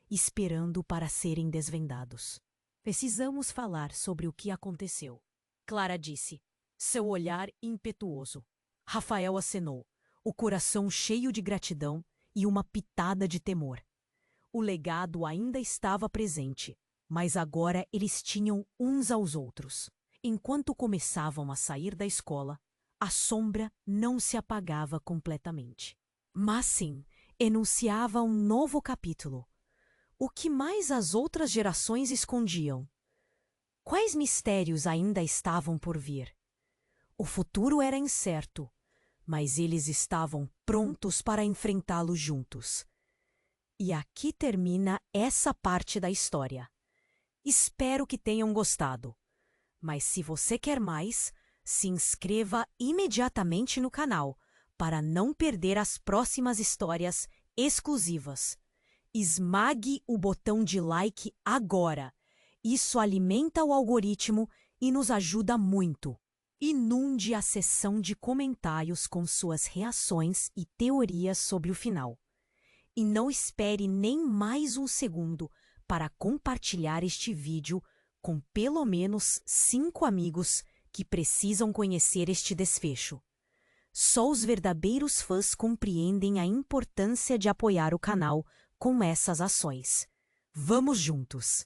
esperando para serem desvendados. "Precisamos falar sobre o que aconteceu", Clara disse, seu olhar impetuoso. Rafael acenou, o coração cheio de gratidão e uma pitada de temor. O legado ainda estava presente, mas agora eles tinham uns aos outros. Enquanto começavam a sair da escola, a sombra não se apagava completamente. Mas sim, enunciava um novo capítulo. O que mais as outras gerações escondiam? Quais mistérios ainda estavam por vir? O futuro era incerto, mas eles estavam prontos para enfrentá-lo juntos. E aqui termina essa parte da história. Espero que tenham gostado. Mas se você quer mais, se inscreva imediatamente no canal para não perder as próximas histórias exclusivas. Esmague o botão de like agora. Isso alimenta o algoritmo e nos ajuda muito. Inunde a seção de comentários com suas reações e teorias sobre o final. E não espere nem mais um segundo para compartilhar este vídeo com pelo menos 5 amigos que precisam conhecer este desfecho. Só os verdadeiros fãs compreendem a importância de apoiar o canal com essas ações. Vamos juntos!